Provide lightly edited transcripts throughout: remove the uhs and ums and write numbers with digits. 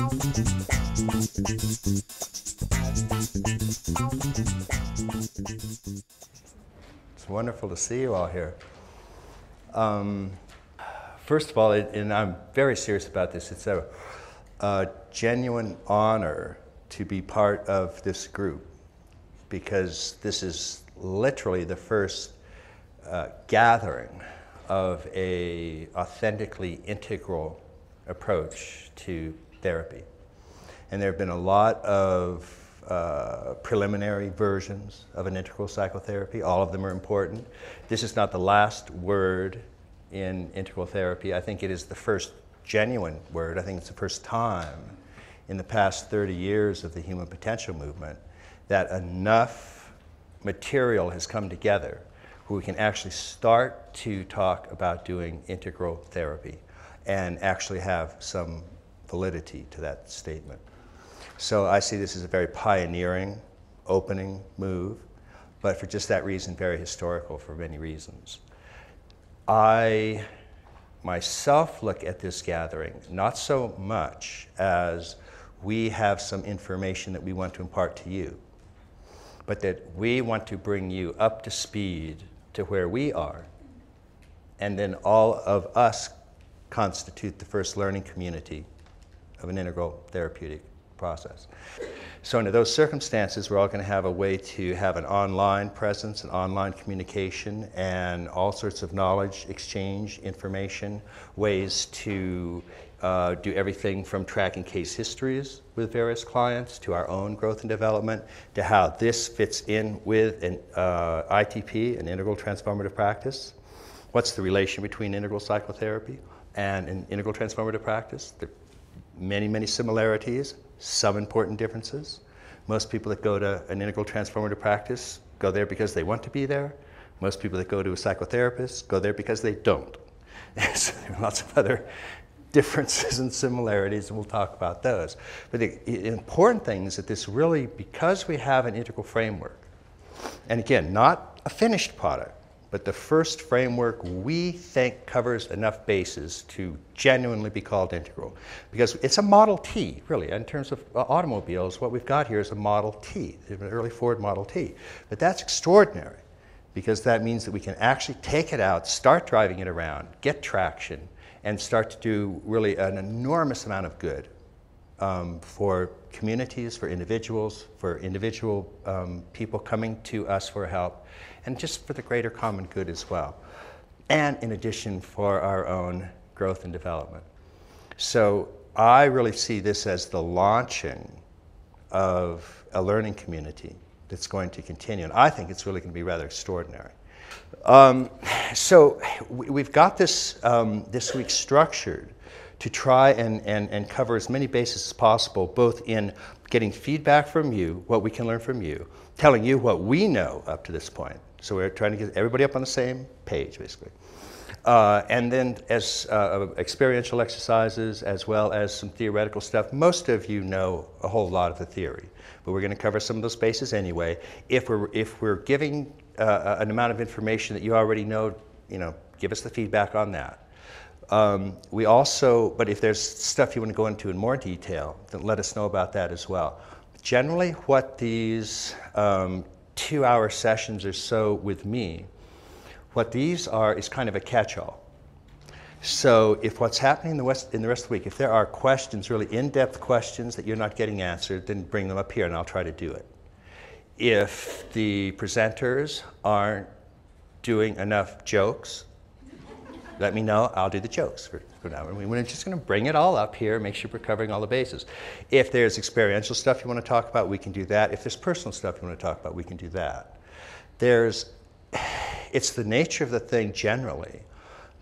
It's wonderful to see you all here. First of all, and I'm very serious about this, it's a genuine honor to be part of this group, because this is literally the first gathering of a authentically integral approach to therapy. And there have been a lot of preliminary versions of an integral psychotherapy. All of them are important. This is not the last word in integral therapy. I think it is the first genuine word. I think it's the first time in the past 30 years of the human potential movement that enough material has come together where we can actually start to talk about doing integral therapy and actually have some validity to that statement. So I see this as a very pioneering, opening move, but for just that reason, very historical for many reasons. I myself look at this gathering not so much as we have some information that we want to impart to you, but that we want to bring you up to speed to where we are, and then all of us constitute the first learning community of an integral therapeutic process. So under those circumstances, we're all going to have a way to have an online presence, an online communication, and all sorts of knowledge exchange, information, ways to do everything from tracking case histories with various clients to our own growth and development, to how this fits in with an ITP, an integral transformative practice. What's the relation between integral psychotherapy and an integral transformative practice? There are many, many similarities, some important differences. Most people that go to an integral transformative practice go there because they want to be there. Most people that go to a psychotherapist go there because they don't. So there are lots of other differences and similarities, and we'll talk about those. But the important thing is that this really, because we have an integral framework, and again, not a finished product, but the first framework we think covers enough bases to genuinely be called integral. Because it's a Model T, really. In terms of automobiles, what we've got here is a Model T, an early Ford Model T. But that's extraordinary, because that means that we can actually take it out, start driving it around, get traction, and start to do really an enormous amount of good for communities, for individual people coming to us for help, and just for the greater common good as well. And in addition, for our own growth and development. So I really see this as the launching of a learning community that's going to continue. And I think it's really going to be rather extraordinary. So we've got this this week structured to try and cover as many bases as possible, both in getting feedback from you, what we can learn from you, telling you what we know up to this point. So we're trying to get everybody up on the same page, basically. And then as experiential exercises, as well as some theoretical stuff. Most of you know a whole lot of the theory, but we're going to cover some of those bases anyway. If we're giving an amount of information that you already know, give us the feedback on that. We also, but if there's stuff you want to go into in more detail, then let us know about that as well. Generally, what these 2-hour sessions or so with me, what these are is kind of a catch-all. So if what's happening in the rest of the week, if there are questions, really in-depth questions that you're not getting answered, then bring them up here and I'll try to do it. If the presenters aren't doing enough jokes, let me know, I'll do the jokes for now. We're just going to bring it all up here, make sure we're covering all the bases. If there's experiential stuff you want to talk about, we can do that. If there's personal stuff you want to talk about, we can do that. It's the nature of the thing generally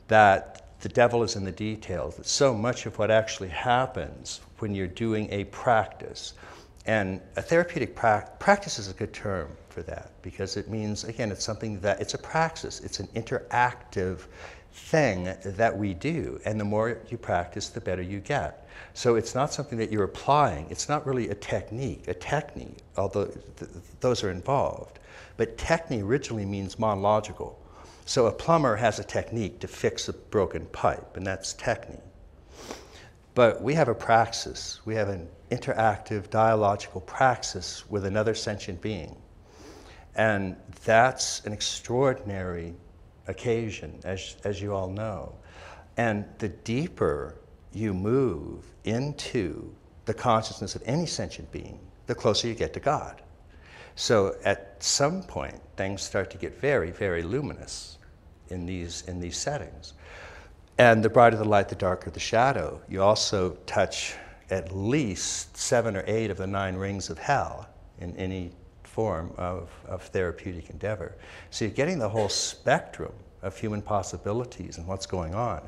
that the devil is in the details, that so much of what actually happens when you're doing a practice, and a therapeutic practice is a good term for that, because it means, again, it's something that, it's a praxis, it's an interactive thing that we do, and the more you practice, the better you get. So it's not something that you're applying, it's not really a technique, although those are involved. But technique originally means monological. So a plumber has a technique to fix a broken pipe, and that's technique. But we have a praxis. We have an interactive, dialogical praxis with another sentient being. And that's an extraordinary occasion, as you all know. And the deeper you move into the consciousness of any sentient being, the closer you get to God. So at some point, things start to get very, very luminous in these settings. And the brighter the light, the darker the shadow. You also touch at least 7 or 8 of the 9 rings of hell in any form of therapeutic endeavor. So you're getting the whole spectrum of human possibilities and what's going on.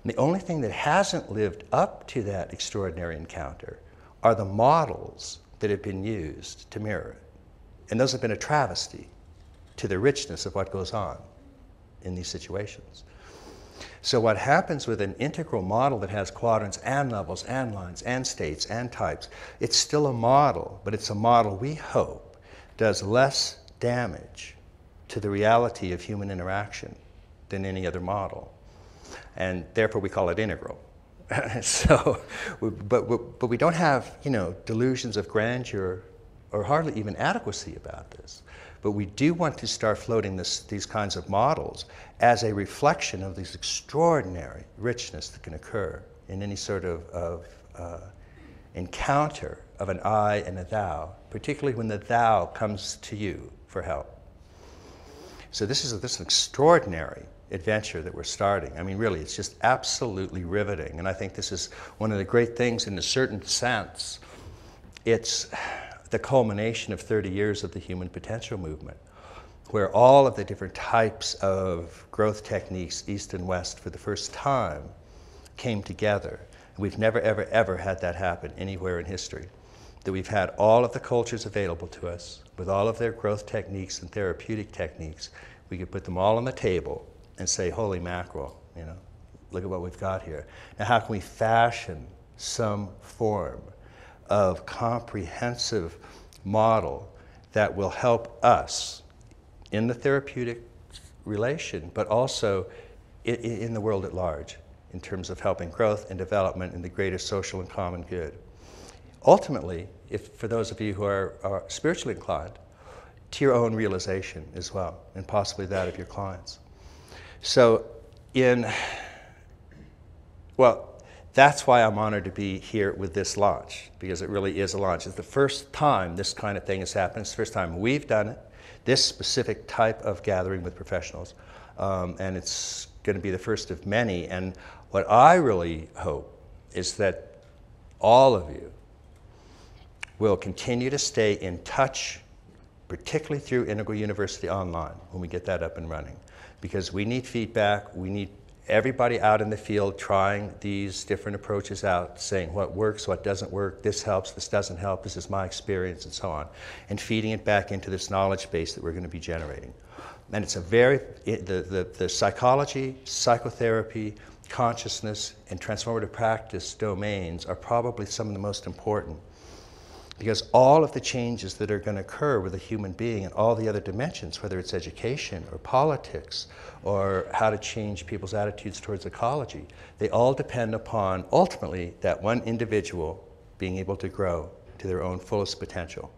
And the only thing that hasn't lived up to that extraordinary encounter are the models that have been used to mirror it. And those have been a travesty to the richness of what goes on in these situations. So what happens with an integral model that has quadrants and levels and lines and states and types, it's still a model, but it's a model we hope does less damage to the reality of human interaction than any other model. And therefore we call it integral. So, but we don't have, delusions of grandeur or hardly even adequacy about this. But we do want to start floating these kinds of models as a reflection of this extraordinary richness that can occur in any sort of encounter of an I and a thou, particularly when the thou comes to you for help. So this is an extraordinary adventure that we're starting. I mean, really, it's just absolutely riveting. And I think this is one of the great things in a certain sense. It's the culmination of 30 years of the human potential movement, where all of the different types of growth techniques, East and West, for the first time came together. We've never, ever, ever had that happen anywhere in history. That we've had all of the cultures available to us, with all of their growth techniques and therapeutic techniques. We could put them all on the table and say, holy mackerel, look at what we've got here. Now, how can we fashion some form of comprehensive model that will help us in the therapeutic relation, but also in the world at large, in terms of helping growth and development and the greater social and common good. Ultimately, for those of you who are spiritually inclined, to your own realization as well, and possibly that of your clients. So that's why I'm honored to be here with this launch, because it really is a launch. It's the first time this kind of thing has happened. It's the first time we've done it, this specific type of gathering with professionals, and it's going to be the first of many. And what I really hope is that all of you will continue to stay in touch, particularly through Integral University Online, when we get that up and running, because we need feedback. We need everybody out in the field trying these different approaches out, saying what works, what doesn't work, this helps, this doesn't help, this is my experience, and so on, and feeding it back into this knowledge base that we're going to be generating. And it's the psychology, psychotherapy, consciousness, and transformative practice domains are probably some of the most important, because all of the changes that are going to occur with a human being and all the other dimensions, whether it's education or politics or how to change people's attitudes towards ecology, they all depend upon, ultimately, that one individual being able to grow to their own fullest potential.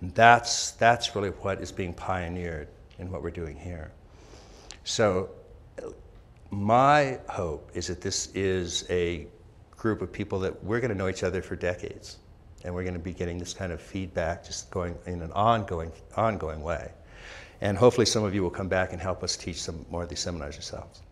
And that's really what is being pioneered in what we're doing here. So my hope is that this is a group of people that we're going to know each other for decades. And we're going to be getting this kind of feedback just going in an ongoing way. And hopefully some of you will come back and help us teach some more of these seminars yourselves.